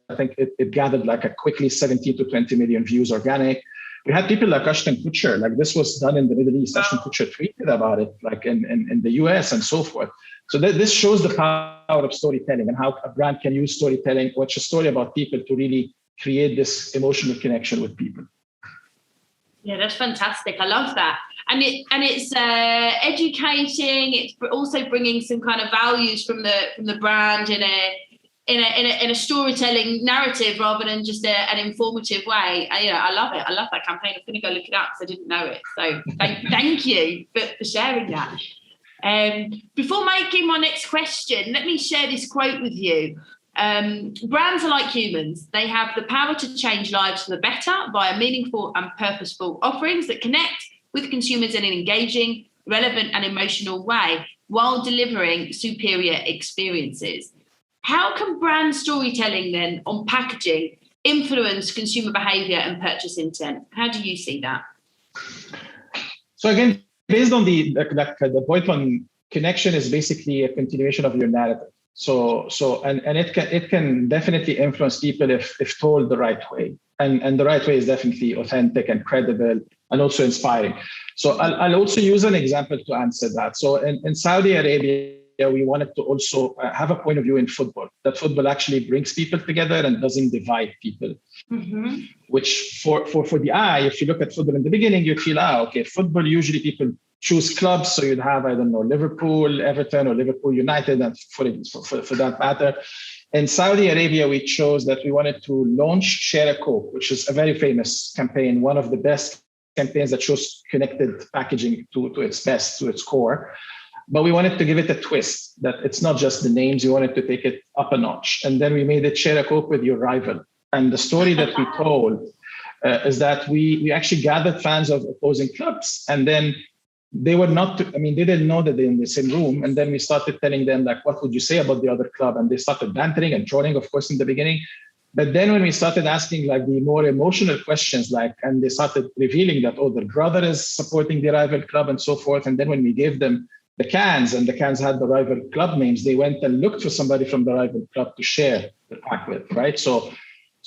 I think it gathered like a quickly 17 to 20 million views organic. We had people like Ashton Kutcher, like this was done in the Middle East. Ashton Kutcher tweeted about it, like in the US and so forth. So this shows the power of storytelling and how a brand can use storytelling, which is a story about people, to really create this emotional connection with people. Yeah, that's fantastic. I love that. And it's educating. It's also bringing some kind of values from the brand in a storytelling narrative rather than just an informative way. I love it. I love that campaign. I'm going to go look it up because I didn't know it. So thank you for sharing that. Before making my next question, let me share this quote with you. Brands are like humans. They have the power to change lives for the better via meaningful and purposeful offerings that connect with consumers in an engaging, relevant and emotional way while delivering superior experiences. How can brand storytelling then on packaging influence consumer behavior and purchase intent? How do you see that? So again, based on the point on connection is basically a continuation of your narrative. So it can definitely influence people if told the right way. And the right way is definitely authentic and credible and also inspiring. So I'll also use an example to answer that. So in Saudi Arabia, we wanted to also have a point of view in football, that football actually brings people together and doesn't divide people. Mm-hmm. Which for the eye, if you look at football in the beginning, you'd feel, okay, football, usually people choose clubs. So you'd have, I don't know, Liverpool, Everton, or Liverpool United, and for that matter. In Saudi Arabia, we chose that we wanted to launch Share a Coke, which is a very famous campaign, one of the best campaigns that shows connected packaging to its best, to its core. But we wanted to give it a twist, that it's not just the names, we wanted to take it up a notch. And then we made it Share a Coke with your rival. And the story that we told is that we actually gathered fans of opposing clubs. And then they were they didn't know that they're in the same room. And then we started telling them, like, what would you say about the other club? And they started bantering and trolling, of course, in the beginning. But then when we started asking like the more emotional questions, and they started revealing that, their brother is supporting the rival club and so forth. And then when we gave them the cans, and the cans had the rival club names, they went and looked for somebody from the rival club to share the pack with, right? So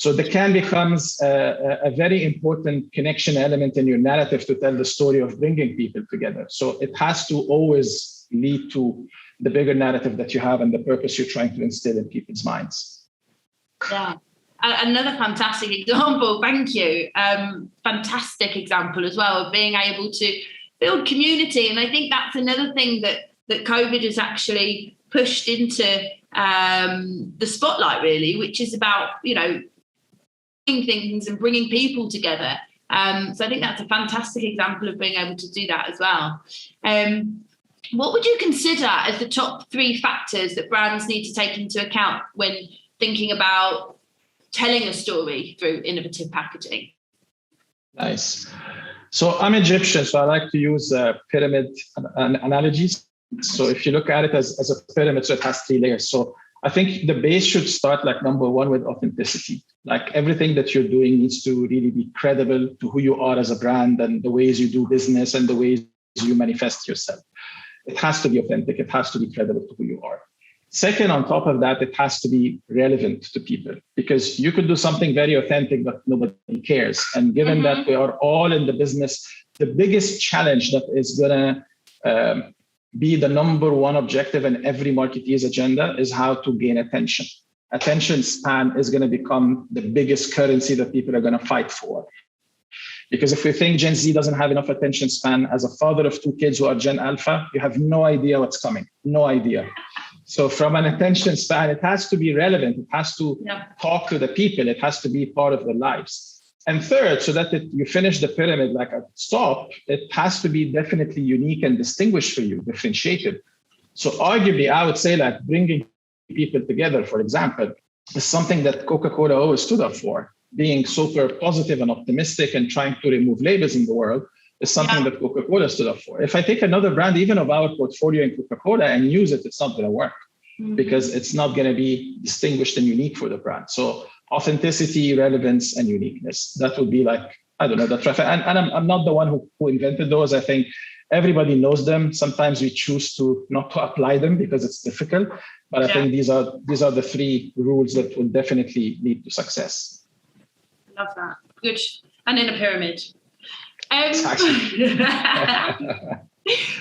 the can becomes a very important connection element in your narrative to tell the story of bringing people together. So it has to always lead to the bigger narrative that you have and the purpose you're trying to instill in people's minds. Yeah. Another fantastic example. Thank you. Fantastic example as well of being able to build community. And I think that's another thing that COVID has actually pushed into the spotlight, really, which is about, doing things and bringing people together. So I think that's a fantastic example of being able to do that as well. What would you consider as the top 3 factors that brands need to take into account when thinking about telling a story through innovative packaging? Nice. So I'm Egyptian, so I like to use pyramid analogies. So if you look at it as a pyramid, so it has 3 layers. So I think the base should start like number 1 with authenticity. Like everything that you're doing needs to really be credible to who you are as a brand and the ways you do business and the ways you manifest yourself. It has to be authentic. It has to be credible to who you are. Second, on top of that, it has to be relevant to people, because you could do something very authentic, but nobody cares. And given that we are all in the business, the biggest challenge that is going to be the number 1 objective in every marketeer's agenda is how to gain attention. Attention span is going to become the biggest currency that people are going to fight for. Because if we think Gen Z doesn't have enough attention span, as a father of 2 kids who are Gen Alpha, you have no idea what's coming. No idea. So from an attention span, it has to be relevant. It has to talk to the people. It has to be part of their lives. And third, so that you finish the pyramid like at top, it has to be definitely unique and distinguished for you, differentiated. So arguably, I would say like bringing people together, for example, is something that Coca-Cola always stood up for. Being super positive and optimistic and trying to remove labels in the world is something that Coca-Cola stood up for. If I take another brand, even of our portfolio in Coca-Cola, and use it, it's not going to work because it's not going to be distinguished and unique for the brand. So authenticity, relevance, and uniqueness. That would be like, I don't know, the trifecta. And I'm not the one who invented those. I think everybody knows them. Sometimes we choose to not to apply them because it's difficult. But I think these are the three rules that will definitely lead to success. Love that. Good. And in a pyramid.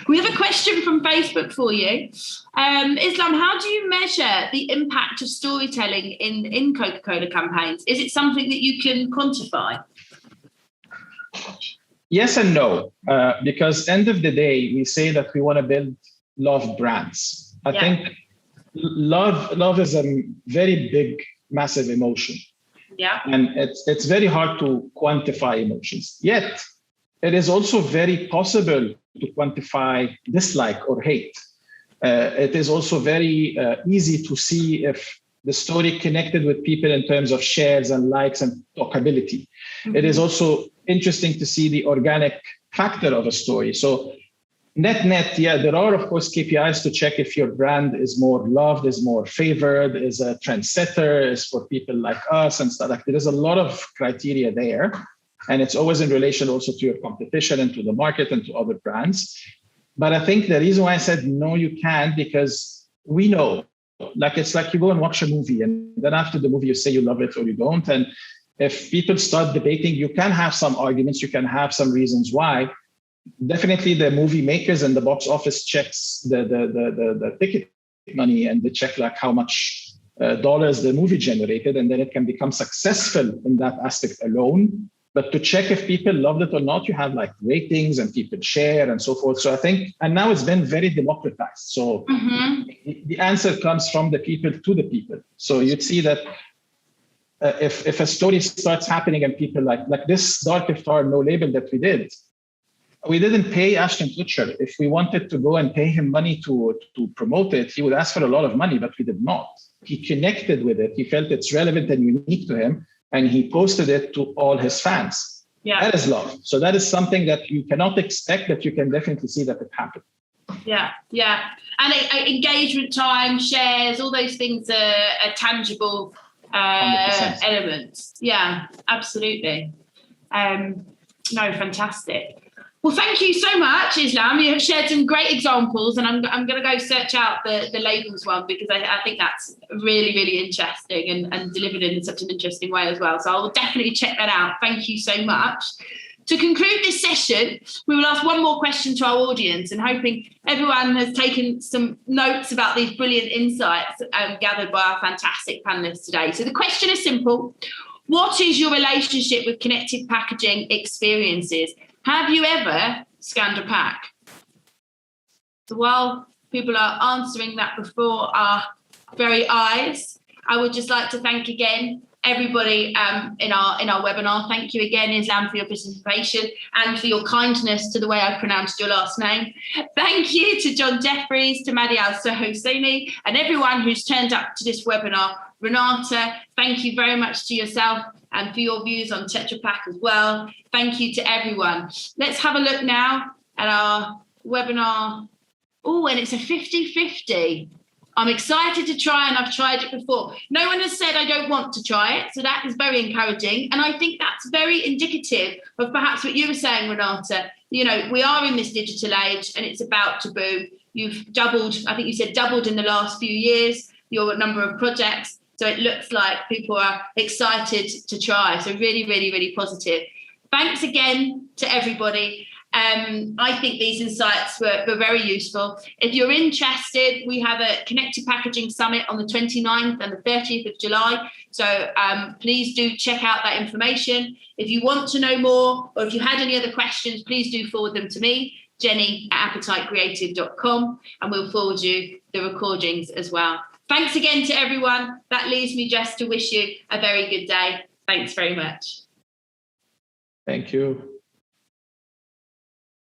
We have a question from Facebook for you. Islam, how do you measure the impact of storytelling in Coca-Cola campaigns? Is it something that you can quantify? Yes and no, because end of the day, we say that we want to build loved brands. I think love is a very big, massive emotion. Yeah. And it's very hard to quantify emotions. Yet, it is also very possible to quantify dislike or hate. It is also very easy to see if the story connected with people in terms of shares and likes and talkability. It is also interesting to see the organic factor of a story. So net, there are, of course, KPIs to check if your brand is more loved, is more favored, is a trendsetter, is for people like us and stuff. Like there is a lot of criteria there. And it's always in relation also to your competition and to the market and to other brands. But I think the reason why I said no, you can't, because we know, like it's like you go and watch a movie and then after the movie you say you love it or you don't. And if people start debating, you can have some arguments, you can have some reasons why. Definitely the movie makers and the box office checks the ticket money and they check like how much dollars the movie generated, and then it can become successful in that aspect alone. But to check if people loved it or not, you have like ratings and people share and so forth. So I think, and now it's been very democratized. So the answer comes from the people to the people. So you'd see that if a story starts happening and people like this Dark Iftar no label that we didn't pay Ashton Kutcher. If we wanted to go and pay him money to promote it, he would ask for a lot of money, but we did not. He connected with it. He felt it's relevant and unique to him. And he posted it to all his fans. Yeah. That is love. So that is something that you cannot expect, that you can definitely see that it happened. Yeah. And engagement time, shares, all those things are tangible elements. Yeah, absolutely. No, fantastic. Well, thank you so much, Islam. You have shared some great examples, and I'm going to go search out the labels one because I think that's really, really interesting and delivered in such an interesting way as well. So I will definitely check that out. Thank you so much. To conclude this session, we will ask one more question to our audience, and hoping everyone has taken some notes about these brilliant insights gathered by our fantastic panelists today. So the question is simple. What is your relationship with connected packaging experiences? Have you ever scanned a pack? So while people are answering that before our very eyes, I would just like to thank again everybody in our webinar. Thank you again, Islam, for your participation and for your kindness to the way I pronounced your last name. Thank you to John Jeffryes, to Mahdi AlHusseini, and everyone who's turned up to this webinar. Renata, thank you very much to yourself and for your views on Tetra Pak as well. Thank you to everyone. Let's have a look now at our webinar. Oh, and it's a 50-50. I'm excited to try, and I've tried it before. No one has said I don't want to try it, so that is very encouraging. And I think that's very indicative of perhaps what you were saying, Renata. You know, we are in this digital age and it's about to boom. You've doubled, I think you said doubled in the last few years, your number of projects. So it looks like people are excited to try. So really, really, really positive. Thanks again to everybody. I think these insights were very useful. If you're interested, we have a Connected Packaging Summit on the 29th and the 30th of July. So please do check out that information. If you want to know more, or if you had any other questions, please do forward them to me, jenny@appetitecreative.com, and we'll forward you the recordings as well. Thanks again to everyone. That leaves me just to wish you a very good day. Thanks very much. Thank you.